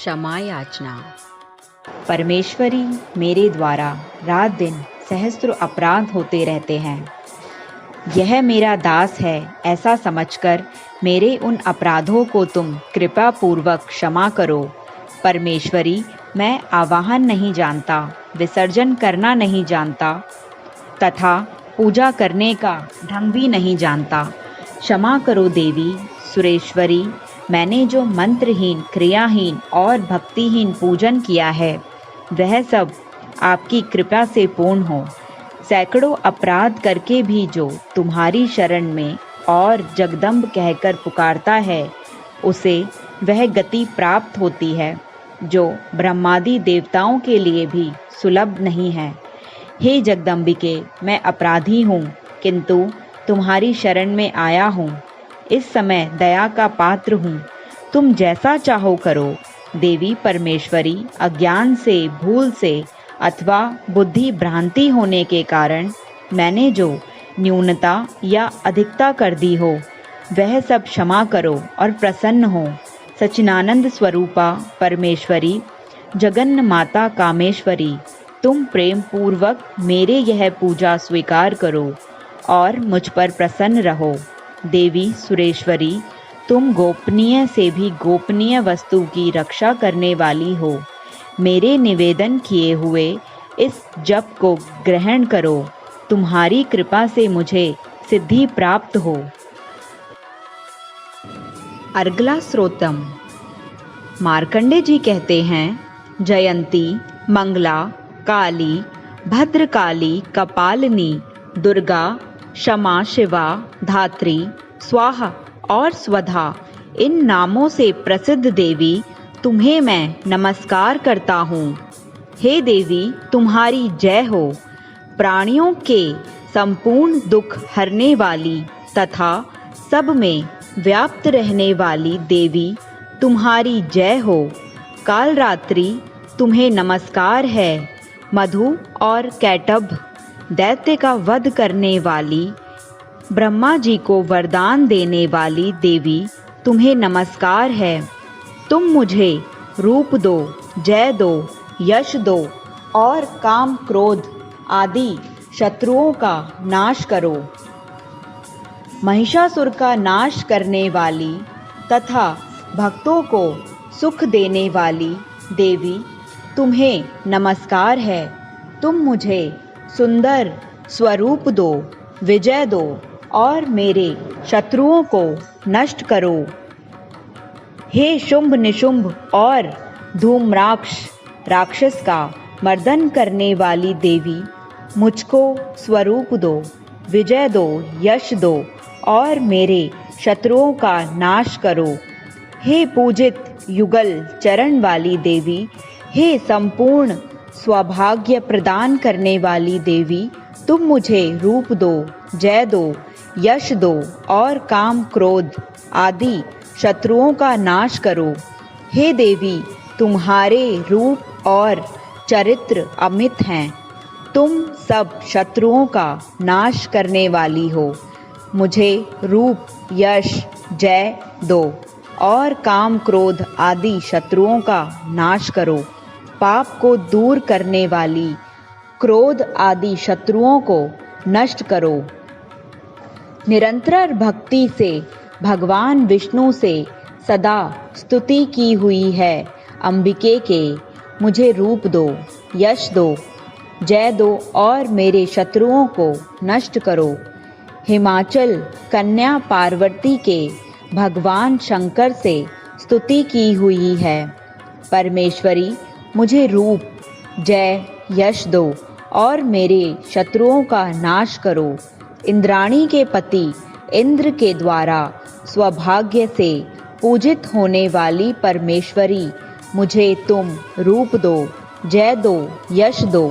क्षमा याचना। परमेश्वरी, मेरे द्वारा रात दिन सहस्त्र अपराध होते रहते हैं। यह मेरा दास है ऐसा समझकर मेरे उन अपराधों को तुम कृपा पूर्वक क्षमा करो। परमेश्वरी, मैं आवाहन नहीं जानता, विसर्जन करना नहीं जानता तथा पूजा करने का ढंग भी नहीं जानता। क्षमा करो देवी सुरेश्वरी, मैंने जो मंत्रहीन, क्रियाहीन और भक्तिहीन पूजन किया है वह सब आपकी कृपा से पूर्ण हो। सैकड़ों अपराध करके भी जो तुम्हारी शरण में और जगदम्ब कहकर पुकारता है उसे वह गति प्राप्त होती है जो ब्रह्मादि देवताओं के लिए भी सुलभ नहीं है। हे जगदम्बिके, मैं अपराधी हूँ किंतु तुम्हारी शरण में आया हूँ। इस समय दया का पात्र हूँ, तुम जैसा चाहो करो। देवी परमेश्वरी, अज्ञान से, भूल से अथवा बुद्धि भ्रांति होने के कारण मैंने जो न्यूनता या अधिकता कर दी हो वह सब क्षमा करो और प्रसन्न हो। सच्चिदानंद स्वरूपा परमेश्वरी, जगन्न माता कामेश्वरी, तुम प्रेम पूर्वक मेरे यह पूजा स्वीकार करो और मुझ पर प्रसन्न रहो। देवी सुरेश्वरी, तुम गोपनीय से भी गोपनीय वस्तु की रक्षा करने वाली हो। मेरे निवेदन किए हुए इस जप को ग्रहण करो, तुम्हारी कृपा से मुझे सिद्धि प्राप्त हो। अर्गला स्रोतम। मार्कंडे जी कहते हैं, जयंती, मंगला, काली, भद्रकाली, कपालिनी, दुर्गा, क्षमा, शिवा, धात्री, स्वाहा और स्वधा इन नामों से प्रसिद्ध देवी तुम्हें मैं नमस्कार करता हूँ। हे देवी, तुम्हारी जय हो। प्राणियों के संपूर्ण दुख हरने वाली तथा सब में व्याप्त रहने वाली देवी तुम्हारी जय हो। कालरात्रि, तुम्हें नमस्कार है। मधु और कैटभ दैत्य का वध करने वाली, ब्रह्मा जी को वरदान देने वाली देवी तुम्हें नमस्कार है। तुम मुझे रूप दो, जय दो, यश दो और काम क्रोध आदि शत्रुओं का नाश करो। महिषासुर का नाश करने वाली तथा भक्तों को सुख देने वाली देवी तुम्हें नमस्कार है। तुम मुझे सुंदर स्वरूप दो, विजय दो और मेरे शत्रुओं को नष्ट करो। हे शुंभ निशुंभ और धूम्राक्ष राक्षस का मर्दन करने वाली देवी, मुझको स्वरूप दो, विजय दो, यश दो और मेरे शत्रुओं का नाश करो। हे पूजित युगल चरण वाली देवी, हे संपूर्ण सौभाग्य प्रदान करने वाली देवी, तुम मुझे रूप दो, जय दो, यश दो और काम क्रोध आदि शत्रुओं का नाश करो। हे देवी, तुम्हारे रूप और चरित्र अमित हैं। तुम सब शत्रुओं का नाश करने वाली हो। मुझे रूप, यश, जय दो और काम क्रोध आदि शत्रुओं का नाश करो। पाप को दूर करने वाली क्रोध आदि शत्रुओं को नष्ट करो। निरंतर भक्ति से भगवान विष्णु से सदा स्तुति की हुई है अंबिके के, मुझे रूप दो, यश दो, जय दो और मेरे शत्रुओं को नष्ट करो। हिमाचल कन्या पार्वती के भगवान शंकर से स्तुति की हुई है। परमेश्वरी, मुझे रूप, जय, यश दो और मेरे शत्रुओं का नाश करो। इंद्राणी के पति इंद्र के द्वारा सौभाग्य से पूजित होने वाली परमेश्वरी, मुझे तुम रूप दो, जय दो, यश दो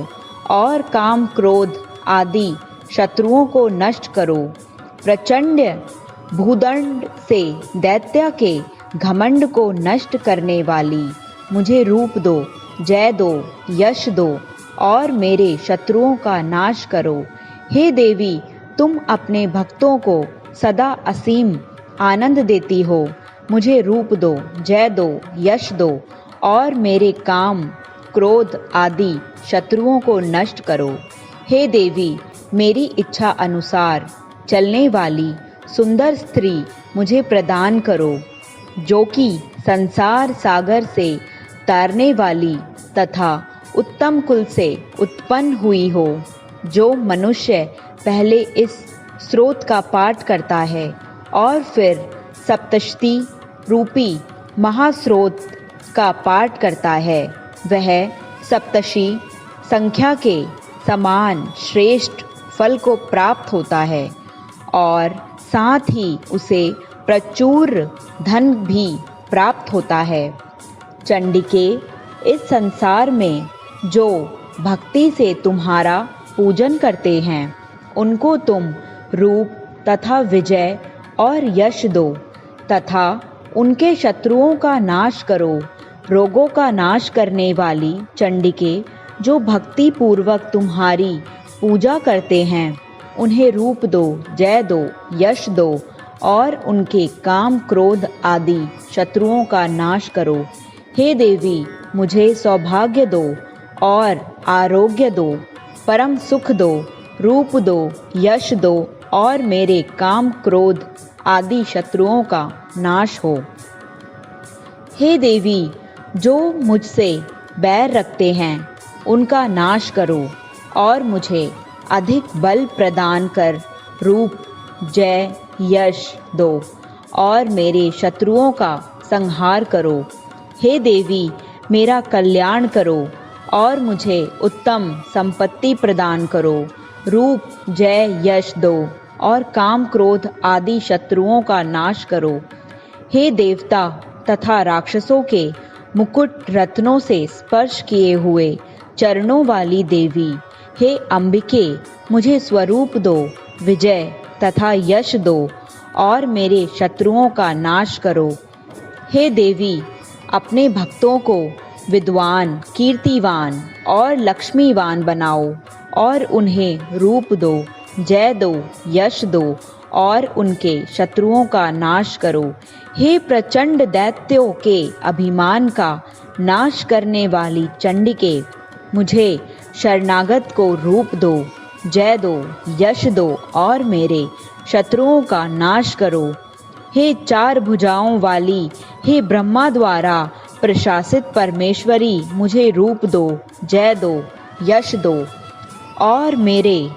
और काम क्रोध आदि शत्रुओं को नष्ट करो। प्रचंड भूदंड से दैत्य के घमंड को नष्ट करने वाली, मुझे रूप दो, जय दो, यश दो और मेरे शत्रुओं का नाश करो। हे देवी, तुम अपने भक्तों को सदा असीम आनंद देती हो। मुझे रूप दो, जय दो, यश दो और मेरे काम क्रोध आदि शत्रुओं को नष्ट करो। हे देवी, मेरी इच्छा अनुसार चलने वाली सुंदर स्त्री मुझे प्रदान करो, जो कि संसार सागर से तैरने वाली तथा उत्तम कुल से उत्पन्न हुई हो। जो मनुष्य पहले इस स्रोत का पाठ करता है और फिर सप्तशती रूपी महास्रोत का पाठ करता है, वह सप्तशी संख्या के समान श्रेष्ठ फल को प्राप्त होता है और साथ ही उसे प्रचुर धन भी प्राप्त होता है। चंडिके, इस संसार में जो भक्ति से तुम्हारा पूजन करते हैं, उनको तुम रूप तथा विजय और यश दो तथा उनके शत्रुओं का नाश करो। रोगों का नाश करने वाली चंडिके, जो भक्ति पूर्वक तुम्हारी पूजा करते हैं, उन्हें रूप दो, जय दो, यश दो और उनके काम क्रोध आदि शत्रुओं का नाश करो। हे देवी, मुझे सौभाग्य दो और आरोग्य दो, परम सुख दो, रूप दो, यश दो और मेरे काम क्रोध आदि शत्रुओं का नाश हो। हे देवी, जो मुझसे बैर रखते हैं, उनका नाश करो और मुझे अधिक बल प्रदान कर रूप, जय, यश दो और मेरे शत्रुओं का संहार करो। हे देवी, मेरा कल्याण करो और मुझे उत्तम संपत्ति प्रदान करो। रूप, जय, यश दो और काम क्रोध आदि शत्रुओं का नाश करो। हे देवता तथा राक्षसों के मुकुट रत्नों से स्पर्श किए हुए चरणों वाली देवी, हे अंबिके, मुझे स्वरूप दो, विजय तथा यश दो और मेरे शत्रुओं का नाश करो। हे देवी, अपने भक्तों को विद्वान, कीर्तिवान और लक्ष्मीवान बनाओ और उन्हें रूप दो, जय दो, यश दो और उनके शत्रुओं का नाश करो। हे प्रचंड दैत्यों के अभिमान का नाश करने वाली चंडिके, मुझे शरणागत को रूप दो, जय दो, यश दो और मेरे शत्रुओं का नाश करो। हे चार भुजाओं वाली, हे ब्रह्मा द्वारा प्रशासित परमेश्वरी, मुझे रूप दो, जय दो, यश दो और मेरे